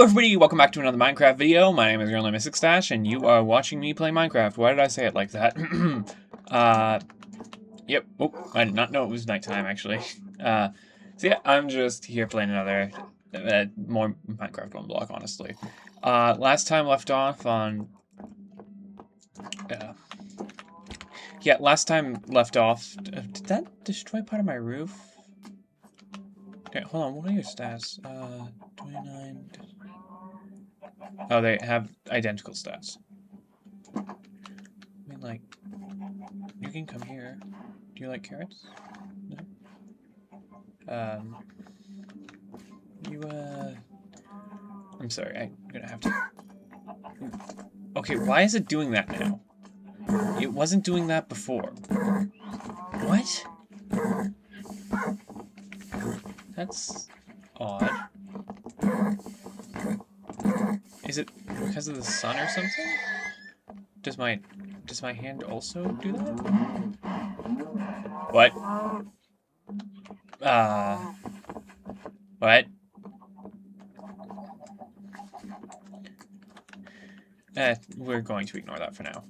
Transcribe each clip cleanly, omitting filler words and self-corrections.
Hello everybody, welcome back to another Minecraft video. My name is Girl Mystic Stash, and you are watching me play Minecraft. Why did I say it like that? Yep. Oh, I did not know it was nighttime, actually. So yeah, I'm just here playing another, more Minecraft one block, honestly. Last time left off on... last time left off... did that destroy part of my roof? Okay, hold on, what are your stats? 29... Oh, they have identical stats. I mean, like, you can come here. Do you like carrots? No? I'm sorry, I'm gonna have to... Okay, why is it doing that now? It wasn't doing that before. What? That's odd. Is it because of the sun or something? Does my hand also do that? What? What? We're going to ignore that for now.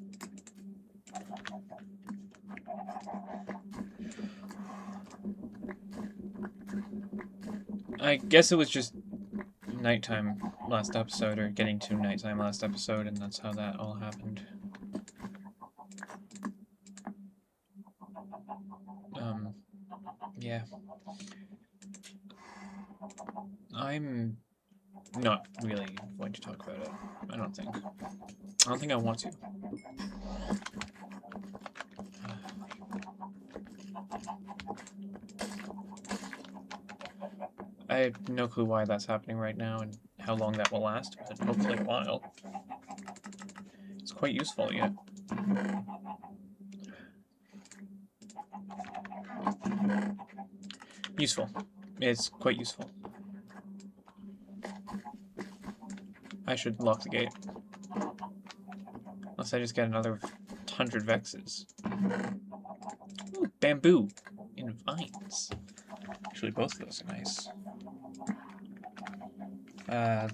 I guess it was just nighttime last episode, or getting to nighttime last episode, and that's how that all happened. Yeah. I'm not really going to talk about it. I don't think I want to. I have no clue why that's happening right now and how long that will last, but hopefully a while. It's quite useful, yeah. Useful. It's quite useful. I should lock the gate. Unless I just get another 100 vexes. Ooh, bamboo and vines. Actually, both of those are nice.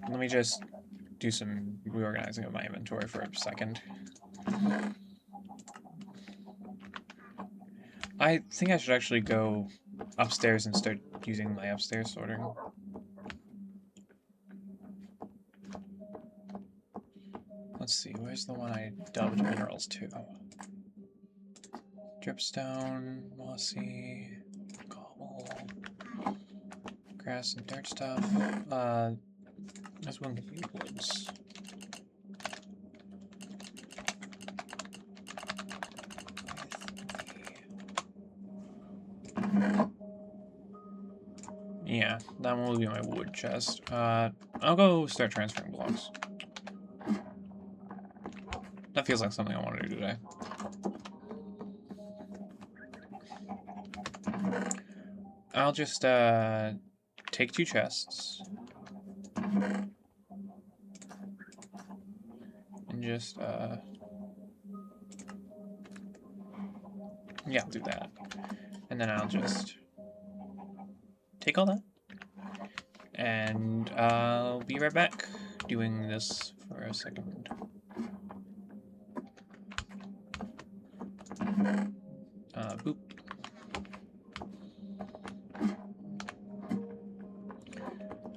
Let me just do some reorganizing of my inventory for a second. I think I should actually go upstairs and start using my upstairs sorting. Let's see, where's the one I dubbed minerals to? Dripstone, mossy, cobble, grass and dirt stuff. This one could be woods. Yeah, that one will be my wood chest. I'll go start transferring blocks. That feels like something I want to do today. I'll just, take 2 chests. And just, yeah, I'll do that. And then I'll just take all that. And I'll be right back doing this for a second. Boop.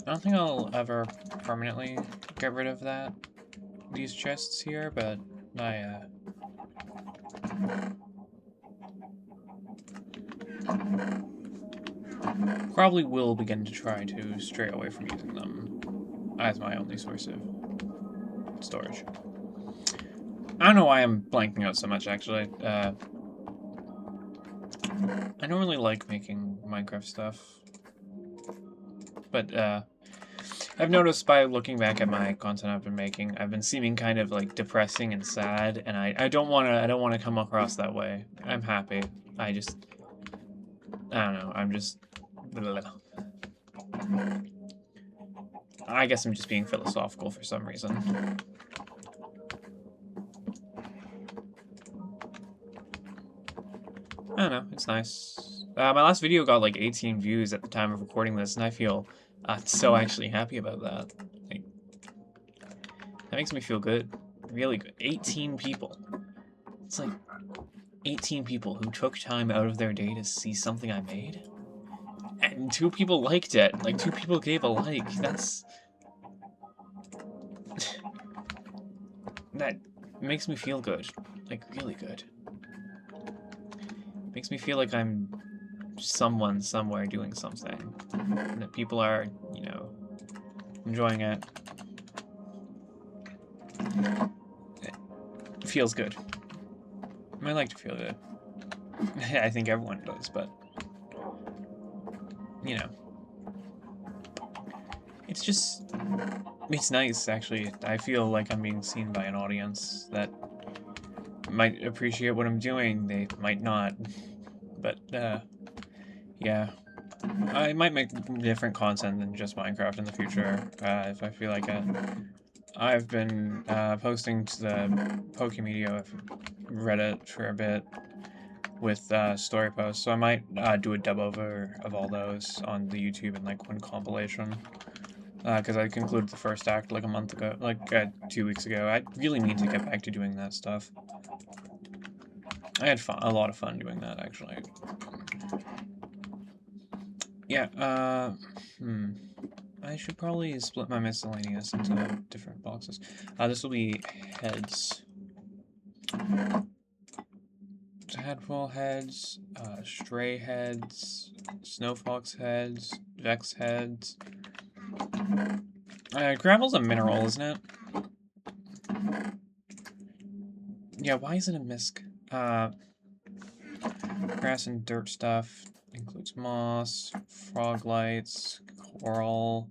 I don't think I'll ever permanently get rid of these chests here, but I, probably will begin to try to stray away from using them as my only source of storage. I don't know why I'm blanking out so much, actually. I don't really like making Minecraft stuff, but I've noticed by looking back at my content I've been making, I've been seeming kind of like depressing and sad, and I don't wanna come across that way. I'm happy. I don't know. I'm just. I guess I'm just being philosophical for some reason. I don't know, it's nice. My last video got like 18 views at the time of recording this, and I feel so actually happy about that. Like, makes me feel good. Really good. 18 people. It's like 18 people who took time out of their day to see something I made. And 2 people liked it. Like, 2 people gave a like. That's... that makes me feel good. Like, really good. Makes me feel like I'm someone somewhere doing something. And that people are, you know, enjoying it. It feels good. I like to feel good. I think everyone does, but... you know. It's just... it's nice, actually. I feel like I'm being seen by an audience that might appreciate what I'm doing. They might not. But, yeah. I might make different content than just Minecraft in the future, if I feel like it. I've been posting to the Pokemedia Reddit for a bit with story posts, so I might do a dub-over of all those on the YouTube in like one compilation. Because I concluded the first act like a month ago, like 2 weeks ago. I really need to get back to doing that stuff. I had a lot of fun doing that, actually. Yeah, I should probably split my miscellaneous into different boxes. This will be heads. Tadpole heads, stray heads, snowfox heads, vex heads. Gravel's a mineral, isn't it? Yeah, why is it a misc? Grass and dirt stuff includes moss, froglights, coral,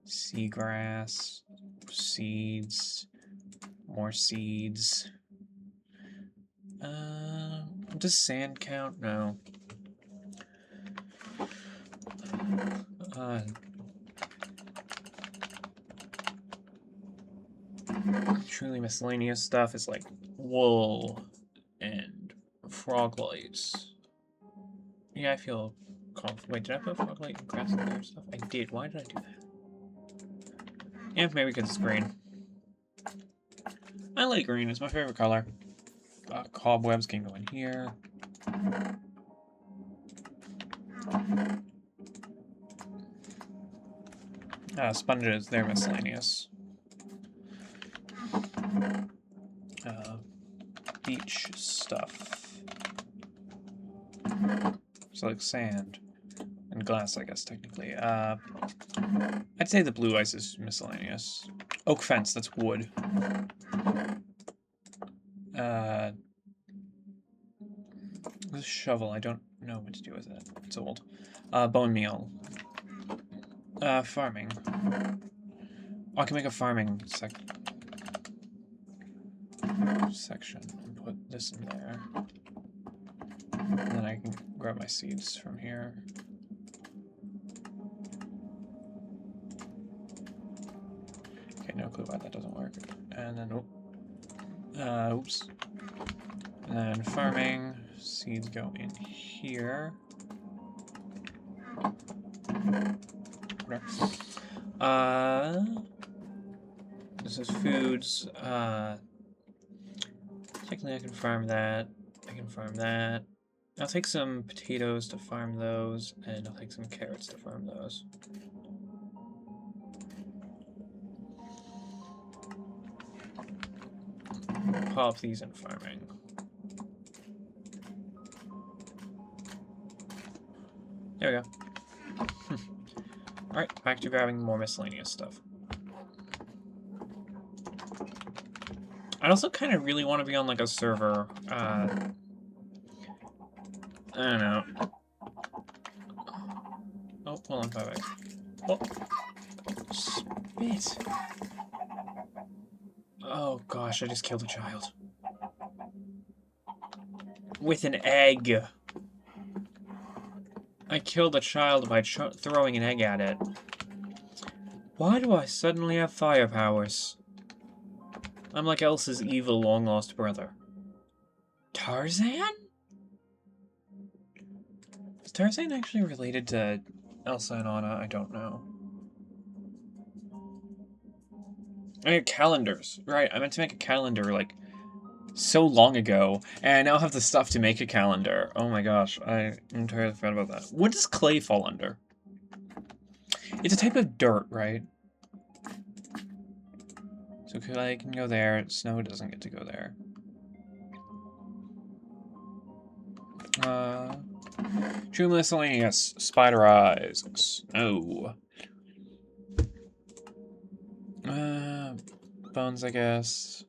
seagrass, seeds, more seeds. Does sand count? No. Truly miscellaneous stuff is like wool and froglights. Yeah, I feel confident. Wait, did I put froglight and grass and other stuff? I did. Why did I do that? Yeah, maybe because it's green. I like green. It's my favorite color. Cobwebs can go in here. Sponges, they're miscellaneous. Beach stuff. So like sand and glass, I guess, technically. I'd say the blue ice is miscellaneous. Oak fence, that's wood. This shovel, I don't know what to do with it. It's old. Bone meal. Farming. Oh, I can make a farming section and put this in there. And then I can grab my seeds from here. Okay, no clue why that doesn't work. And then, oops. And then farming, seeds go in here. This is foods. Technically I can farm that. I can farm that. I'll take some potatoes to farm those, and I'll take some carrots to farm those. Pop these in farming. There we go. Alright, back to grabbing more miscellaneous stuff. I also kind of really want to be on, like, a server, I don't know. Oh, hold on, bye-bye. Oh. Spit. Oh, gosh, I just killed a child. With an egg. I killed a child by throwing an egg at it. Why do I suddenly have fire powers? I'm like Elsa's evil long-lost brother. Tarzan? Is Tarzan actually related to Elsa and Anna? I don't know. I mean, calendars. Right, I meant to make a calendar, like, so long ago, and I now have the stuff to make a calendar. Oh my gosh, I entirely forgot about that. What does clay fall under? It's a type of dirt, right? So clay can go there, snow doesn't get to go there. True miscellaneous, spider eyes, snow. Bones, I guess.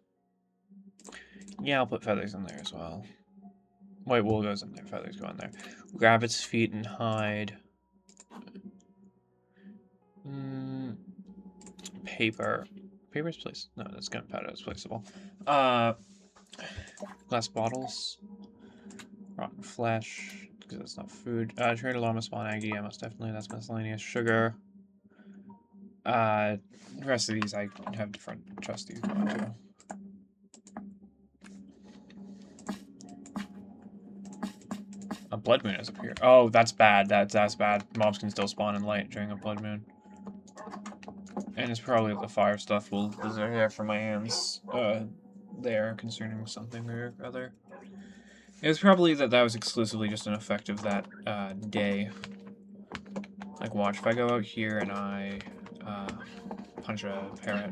Yeah, I'll put feathers in there as well. White wool goes in there, feathers go in there. Rabbit's feet and hide. Paper. Paper's place. No, that's gunpowder. That's placeable. Glass bottles. Rotten flesh. Because that's not food. Trader llama spawn aggie. Yeah, most definitely. That's miscellaneous. Sugar. The rest of these I have different trustees going to. A blood moon has appeared. Oh, that's bad. That's bad. Mobs can still spawn in light during a blood moon. And it's probably the fire stuff will disappear from my hands there concerning something or other. It was probably that was exclusively just an effect of that day. Like, watch, if I go out here and I punch a parrot.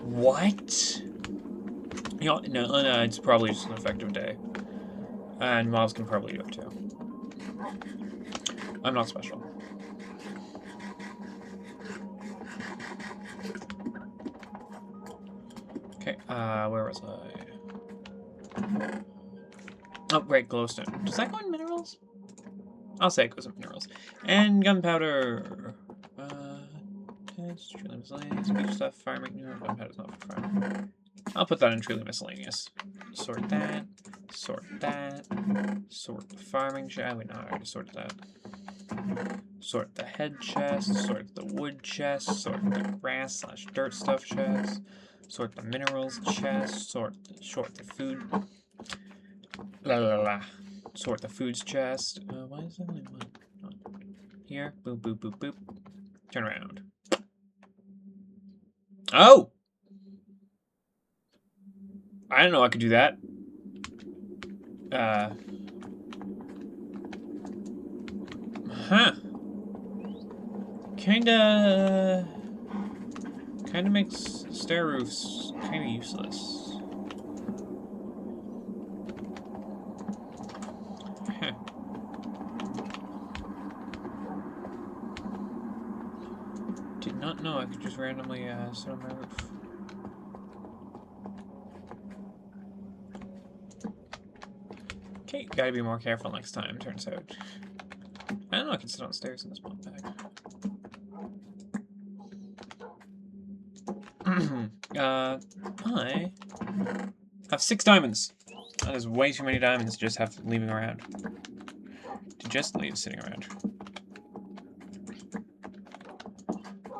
What? You know, no, it's probably just an effective day. And mobs can probably do it too. I'm not special. Okay, where was I? Oh, right, glowstone. Does that go in minerals? I'll say it goes in minerals. And gunpowder. It's truly miscellaneous. Beach stuff, farming. No, gunpowder's not for farming. I'll put that in truly miscellaneous. Sort that. Sort that. Sort the farming chest. Wait, no, I already sorted that. Sort the head chest. Sort the wood chest. Sort the grass / dirt stuff chest. Sort the minerals chest. Sort the food. La la la. Sort the foods chest. Why is there only one? Here. Boop, boop, boop, boop. Turn around. Oh! I didn't know I could do that. Huh. Kinda makes stair roofs kinda useless. Huh. Did not know I could just randomly sit on my roof. Okay, gotta be more careful next time, turns out. I don't know I can sit on stairs in this mod pack. I have 6 diamonds. That is way too many diamonds to just have leaving around. To just leave sitting around.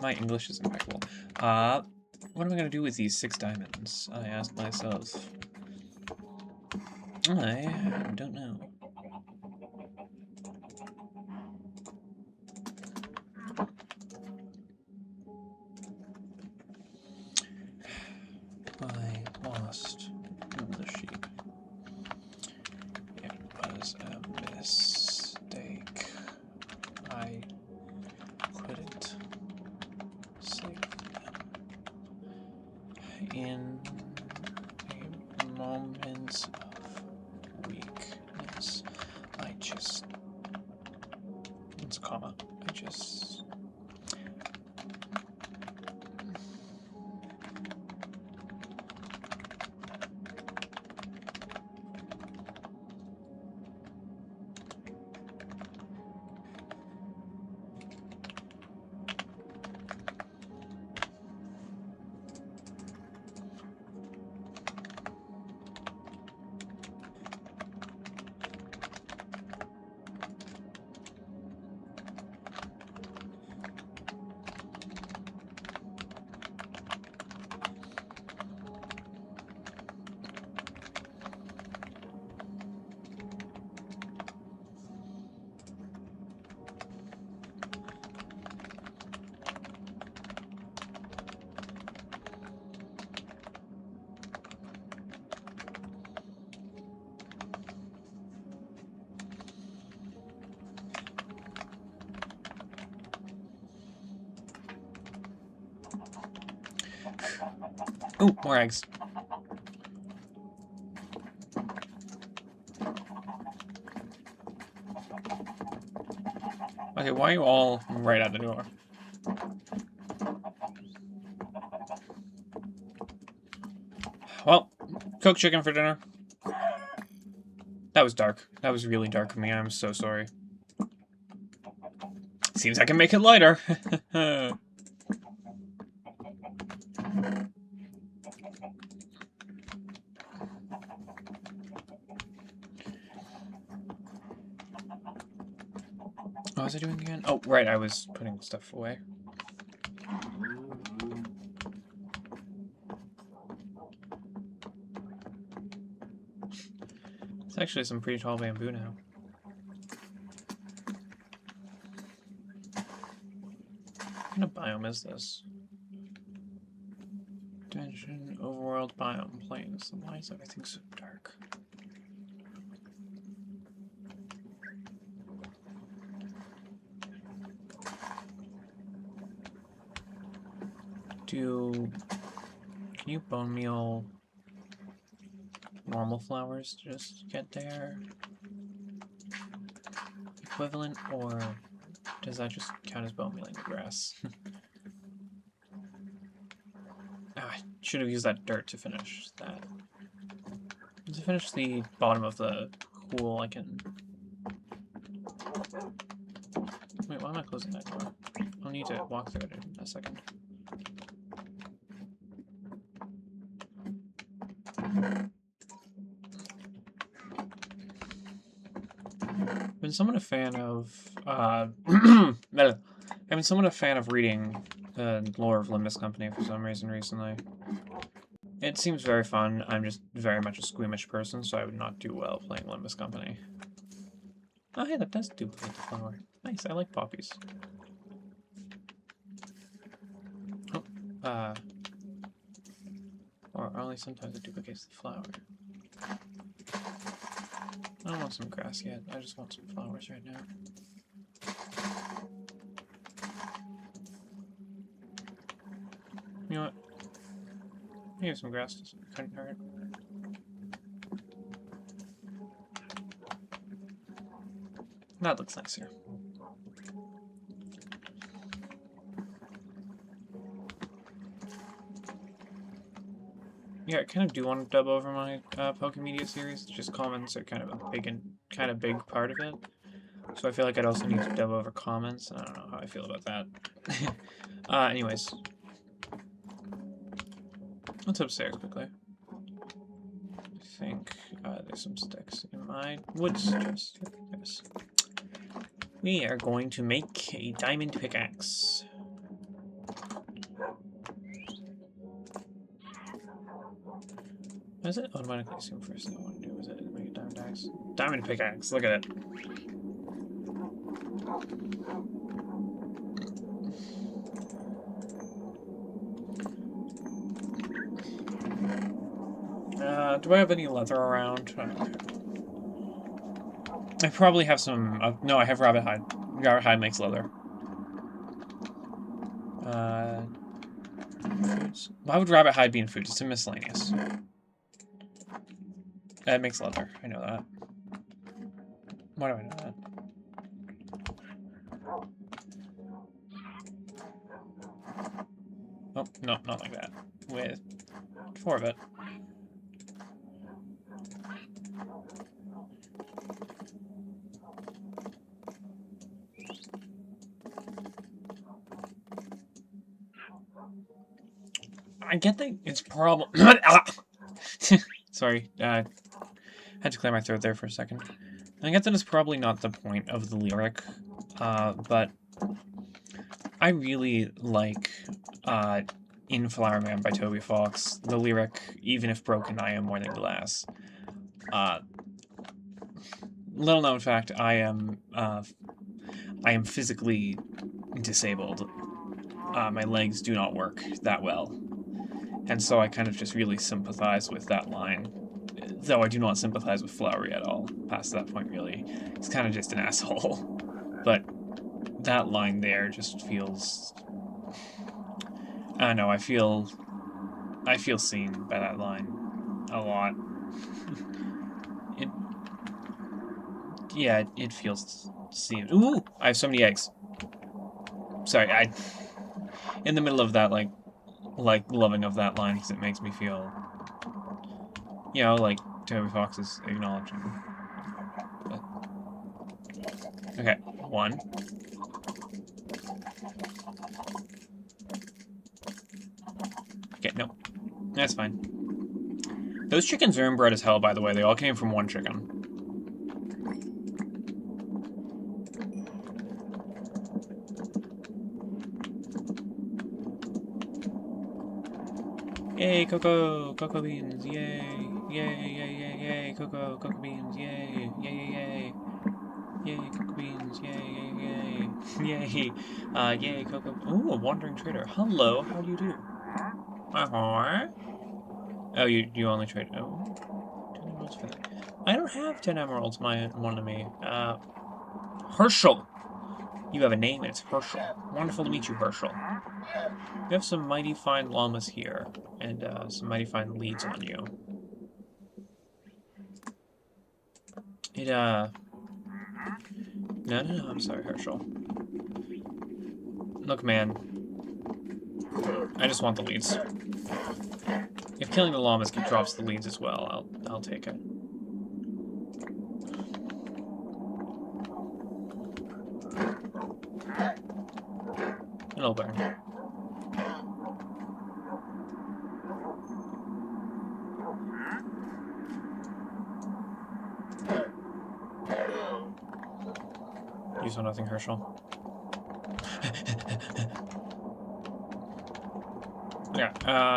My English is impeccable. What am I gonna do with these 6 diamonds? I asked myself. I don't know. I lost the sheep. It was a mistake. I couldn't save them. In moments of weakness, I just... It's a comma. I just... Ooh, more eggs. Okay, why are you all right at the door? Well, cooked chicken for dinner. That was dark. That was really dark of me. I'm so sorry. Seems I can make it lighter. What was I doing again? Oh, right, I was putting stuff away. It's actually some pretty tall bamboo now. What kind of biome is this? Dimension, overworld biome, plains. Why is everything so dark? Can you bone meal normal flowers to just get their equivalent, or does that just count as bone mealing the grass? I should have used that dirt to finish that. To finish the bottom of the pool, I can... Wait, why am I closing that door? I'll need to walk through it in a second. I've been somewhat a fan of reading the lore of Limbus Company for some reason recently. It seems very fun. I'm just very much a squeamish person, so I would not do well playing Limbus Company. Oh hey, that does duplicate the flower. Nice, I like poppies. Oh, or only sometimes it duplicates the flower. I don't want some grass yet, I just want some flowers right now. You know what? Maybe some grass couldn't hurt. That looks nicer. Yeah, I kind of do want to dub over my Pokemedia series. Just comments are kind of a big part of it. So I feel like I'd also need to dub over comments. I don't know how I feel about that. Anyways. Let's upstairs quickly. I think there's some sticks in my woods chest. Yes. We are going to make a diamond pickaxe. What does it automatically assume first thing I want to do? Is it make a diamond axe? Diamond pickaxe, look at it. Do I have any leather around? I probably have some... no, I have rabbit hide. Rabbit hide makes leather. Foods? Why would rabbit hide be in food? It's a miscellaneous. It makes leather. I know that. Why do I know that? Oh, no, not like that. With 4 of it. I get that it's problem. Sorry, had to clear my throat there for a second. I get that it's probably not the point of the lyric, but I really like In Flower Man by Toby Fox. The lyric, even if broken, I am more than glass. Little known fact, I am physically disabled. My legs do not work that well. And so I kind of just really sympathize with that line. Though I do not sympathize with Flowery at all, past that point, really. He's kind of just an asshole. But that line there just feels... I don't know, I feel I feel seen by that line a lot. It, yeah, it feels seen. Ooh, I have so many eggs. Sorry, in the middle of that, like loving of that line because it makes me feel, like Toby Fox is acknowledging. But, okay, 1. Okay, no, that's fine. Those chickens are inbred as hell, by the way. They all came from one chicken. Yay, cocoa beans, yay, yay, yay, yay, yay, cocoa beans, yay, yay, yay, yay, yay, cocoa beans, yay, yay, yay, yay, yay, cocoa. Ooh, a wandering trader. Hello, how do you do? Oh, you only trade. Oh, 10 emeralds for that. I don't have 10 emeralds, one of me. Herschel. You have a name, and it's Herschel. Wonderful to meet you, Herschel. You have some mighty fine llamas here, and some mighty fine leads on you. No, I'm sorry, Herschel. Look, man, I just want the leads. If killing the llamas drops the leads as well, I'll take it. It'll burn. You saw nothing, Herschel. Yeah,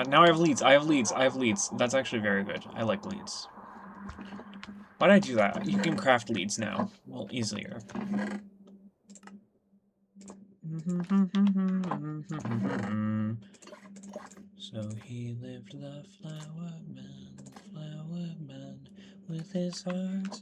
now I have leads. I have leads. That's actually very good. I like leads. Why'd I do that? You can craft leads now. Well, easier. So he lived the flower man, with his heart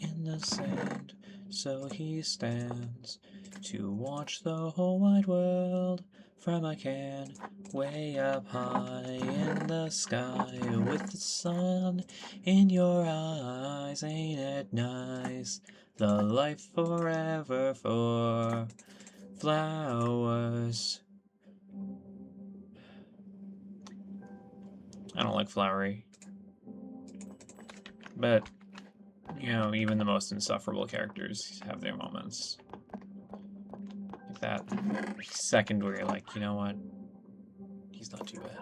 in the sand. So he stands to watch the whole wide world from a can, way up high in the sky, with the sun in your eyes. Ain't it nice? The life forever for flowers. I don't like flowery. But, even the most insufferable characters have their moments. Like that second where you're like, you know what? He's not too bad.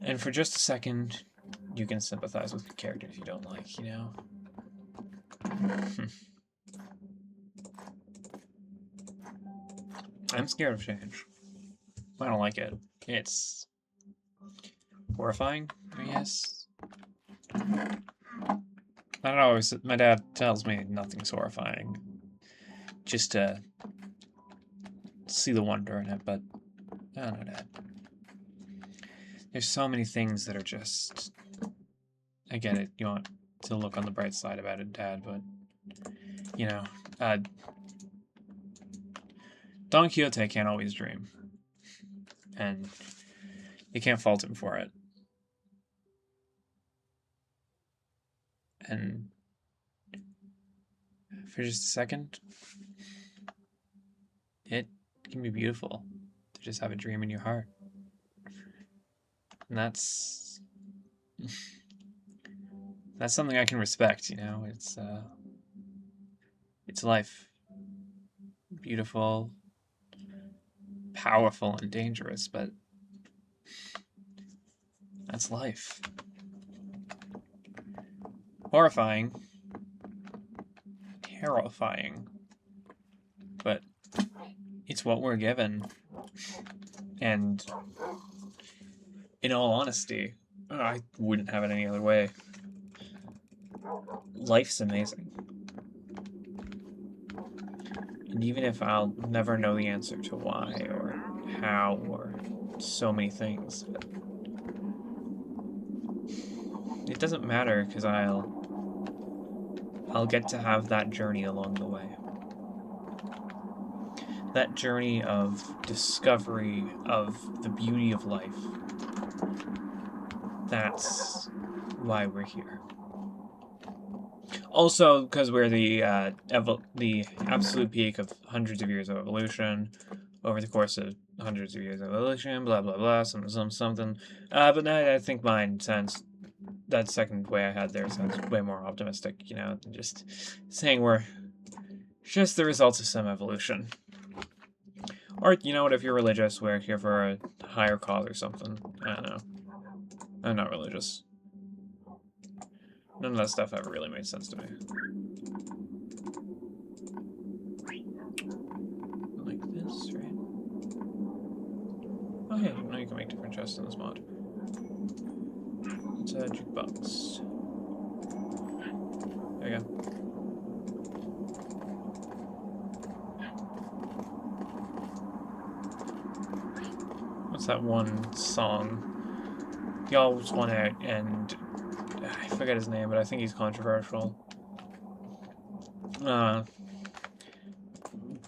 And for just a second, you can sympathize with characters you don't like, I'm scared of change. I don't like it. It's horrifying, I guess. I don't know, my dad tells me nothing's horrifying. Just to see the wonder in it, but I don't know, Dad. There's so many things that are just... I get it, you want to look on the bright side about it, Dad, but, Don Quixote can't always dream. And you can't fault him for it. And for just a second, it can be beautiful to just have a dream in your heart. And that's something I can respect, it's life. Beautiful, powerful, and dangerous, but that's life. Horrifying. Terrifying. But it's what we're given. And in all honesty, I wouldn't have it any other way. Life's amazing. And even if I'll never know the answer to why or how or so many things, it doesn't matter because I'll get to have that journey along the way. that journey of discovery of the beauty of life. That's why we're here. Also, because we're the absolute peak of hundreds of years of evolution, over the course of hundreds of years of evolution, blah blah blah, something. But now I think mine sounds, that second way I had there sounds way more optimistic, you know, than just saying we're just the results of some evolution. Or, you know what, if you're religious, we're here for a higher cause or something. I don't know. I'm not religious. None of that stuff ever really made sense to me. Like this, right? Oh yeah, now you can make different chests in this mod. It's a jukebox. There you go. What's that one song? He always went out and I forget his name, but I think he's controversial.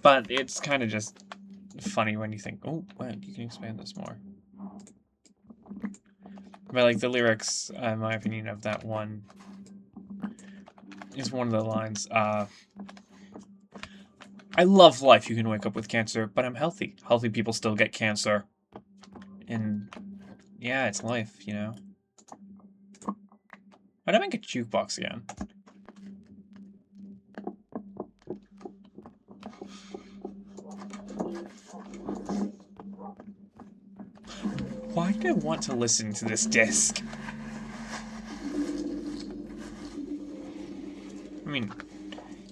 But it's kind of just funny when you think, oh, wow, you can expand this more. But like the lyrics, in my opinion, of that one is one of the lines. I love life. You can wake up with cancer, but I'm healthy. Healthy people still get cancer. And yeah, it's life, you know. Why'd I make a jukebox again? Why do I want to listen to this disc? I mean,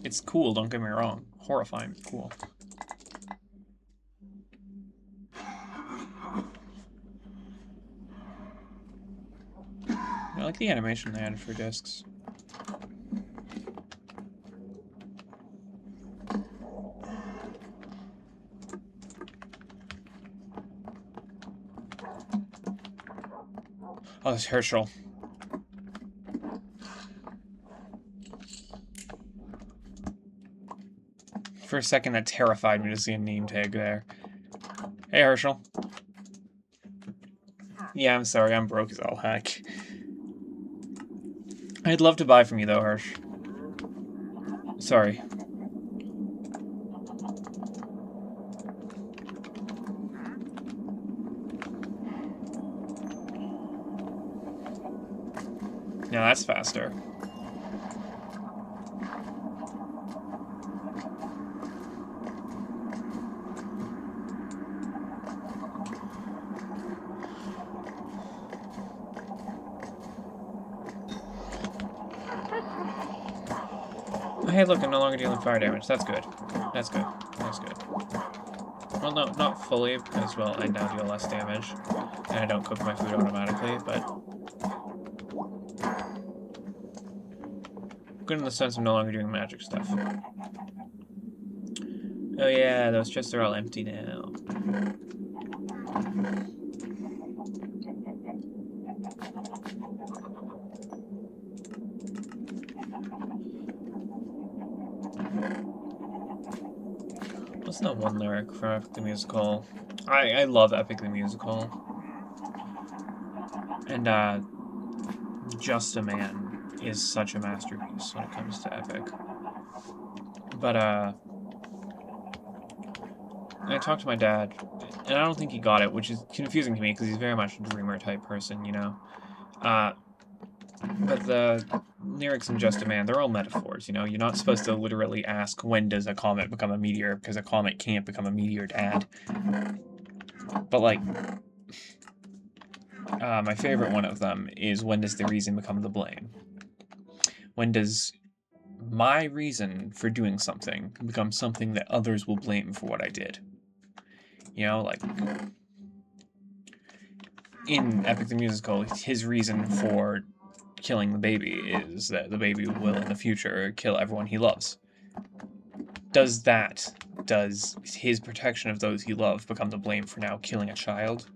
it's cool, don't get me wrong. Horrifying, but cool. I like the animation they added for discs. Oh, it's Herschel. For a second, that terrified me to see a name tag there. Hey, Herschel. Yeah, I'm sorry, I'm broke as all heck. I'd love to buy from you, though, Hirsch. Sorry. No, that's faster. Hey, look, I'm no longer dealing fire damage. That's good. That's good. That's good. Well, no, not fully, because, well, I now deal less damage, and I don't cook my food automatically, but good in the sense of no longer doing magic stuff. Oh yeah, those chests are all empty now. What's that one lyric from Epic the Musical? I love Epic the Musical. And, Just a Man is such a masterpiece when it comes to Epic. But, I talked to my dad, and I don't think he got it, which is confusing to me, because he's very much a dreamer type person, you know? But the lyrics in Just a Man, they're all metaphors, you know? You're not supposed to literally ask, when does a comet become a meteor, because a comet can't become a meteor, Dad. But, like, my favorite one of them is, when does the reason become the blame? When does my reason for doing something become something that others will blame for what I did? You know, like, in Epic the Musical, his reason for killing the baby is that the baby will in the future kill everyone he loves. Does his protection of those he loves become the blame for now killing a child?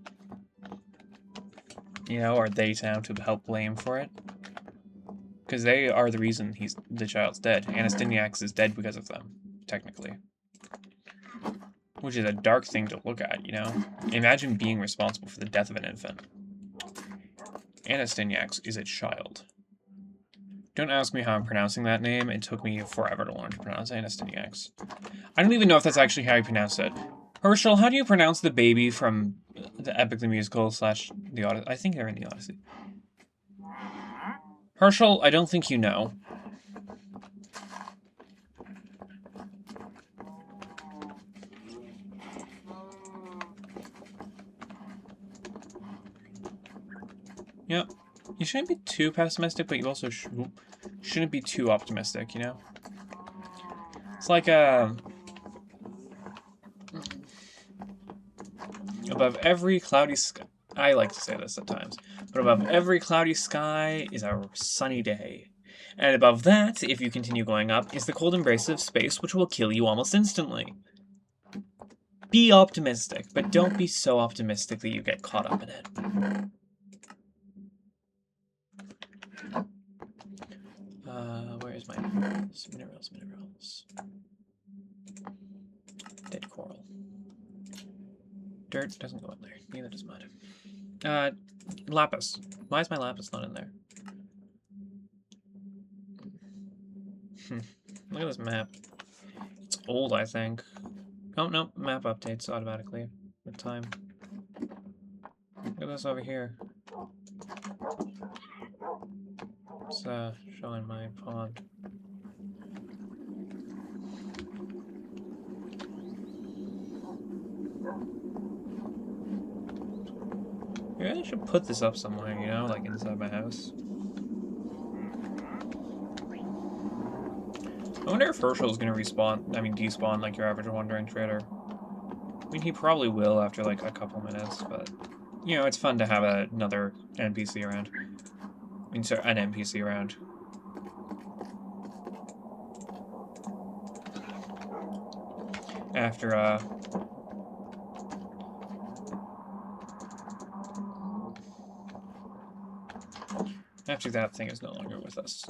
You know, are they now to help blame for it? Because they are the reason the child's dead. Anastiniax is dead because of them, technically. Which is a dark thing to look at, you know? Imagine being responsible for the death of an infant. Anna Stenyak is a child. Don't ask me how I'm pronouncing that name. It took me forever to learn to pronounce Anna Stenyak. I don't even know if that's actually how you pronounce it. Herschel, how do you pronounce the baby from the Epic the Musical / the Odyssey? I think they're in the Odyssey. Herschel, I don't think you know. Yep. You shouldn't be too pessimistic, but you also shouldn't be too optimistic, you know? It's like above every cloudy sky, I like to say this at times, but above every cloudy sky is a sunny day. And above that, if you continue going up, is the cold embrace of space, which will kill you almost instantly. Be optimistic, but don't be so optimistic that you get caught up in it. Where's my minerals? Minerals. Dead coral. Dirt doesn't go in there. Neither does mud. Lapis. Why is my lapis not in there? Look at this map. It's old, I think. Oh, no. Map updates automatically with time. Look at this over here. It's, showing my pond. Maybe I should put this up somewhere, you know, like inside my house. I wonder if Herschel's gonna despawn like your average wandering trader. I mean, he probably will after like a couple minutes, but, you know, it's fun to have another NPC around. I mean, sorry, an NPC around. After that thing is no longer with us.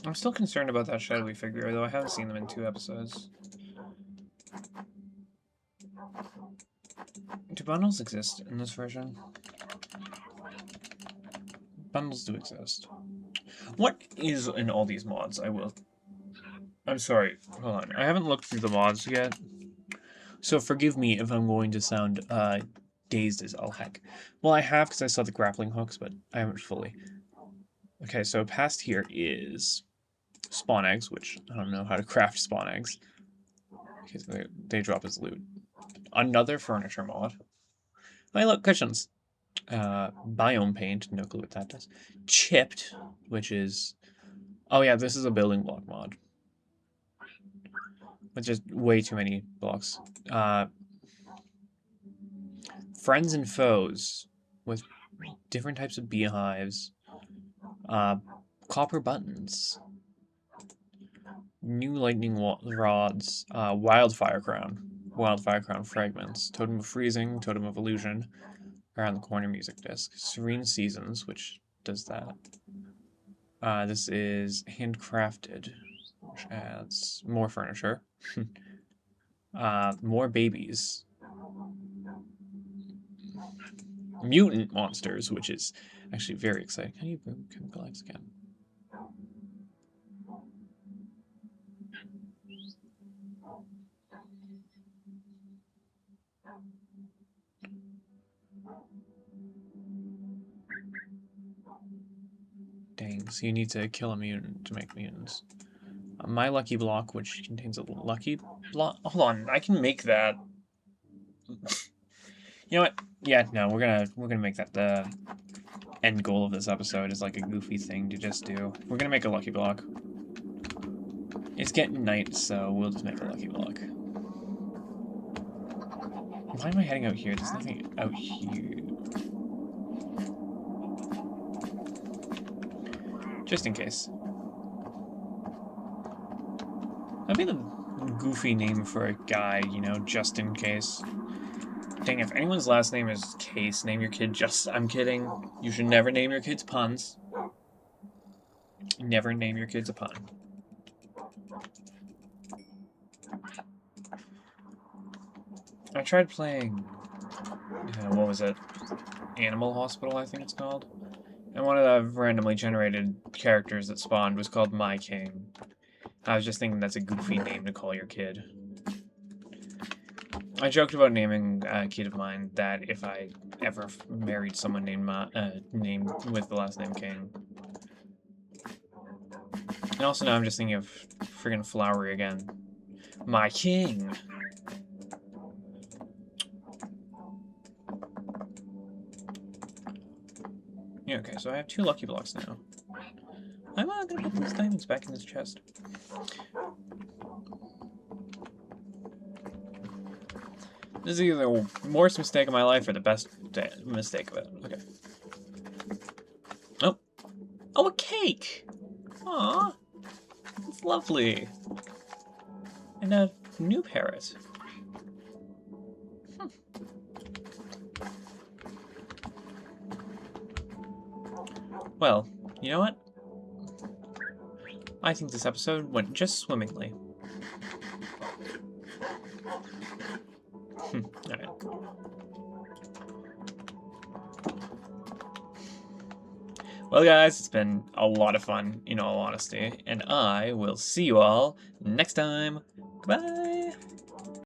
I'm still concerned about that shadowy figure, though I haven't seen them in 2 episodes. Do bundles exist in this version? Bundles do exist. What is in all these mods? I'm sorry, hold on. I haven't looked through the mods yet. So forgive me if I'm going to sound dazed as all heck. Well, I have because I saw the grappling hooks, but I haven't fully. Okay, so past here is spawn eggs, which I don't know how to craft spawn eggs. Because they drop as loot. Another furniture mod. Hey, look, cushions. Biome paint, no clue what that does. Chipped, which is... Oh yeah, this is a building block mod. With just way too many blocks. Friends and foes, with different types of beehives. Copper buttons. New lightning rods. Wildfire crown. Wildfire crown fragments. Totem of freezing, totem of illusion. Around the corner music disc. Serene Seasons, which does that. This is handcrafted, which adds more furniture. More babies. Mutant monsters, which is actually very exciting. How do you brew chemical eggs again? Dang, so you need to kill a mutant to make mutants. My lucky block, which contains a lucky block. Hold on, I can make that. You know what? Yeah, no, we're gonna make that the end goal of this episode, is like a goofy thing to just do. We're gonna make a lucky block. It's getting night, so we'll just make a lucky block. Why am I heading out here? There's nothing out here. Just in case. That'd be the goofy name for a guy, you know, just in case. Dang, if anyone's last name is Case, name your kid just... I'm kidding. You should never name your kids puns. Never name your kids a pun. I tried playing, what was it? Animal Hospital, I think it's called. And one of the randomly generated characters that spawned was called My King. I was just thinking that's a goofy name to call your kid. I joked about naming a kid of mine that if I ever married someone named with the last name King. And also now I'm just thinking of friggin' Flowery again. My King! Yeah, okay, so I have 2 lucky blocks now. I'm gonna put these diamonds back in this chest. This is either the worst mistake of my life or the best mistake of it. Okay. Oh. Oh, a cake! Aww. It's lovely. And a new parrot. Well, you know what? I think this episode went just swimmingly. Alright. Well, guys, it's been a lot of fun, in all honesty, and I will see you all next time. Goodbye!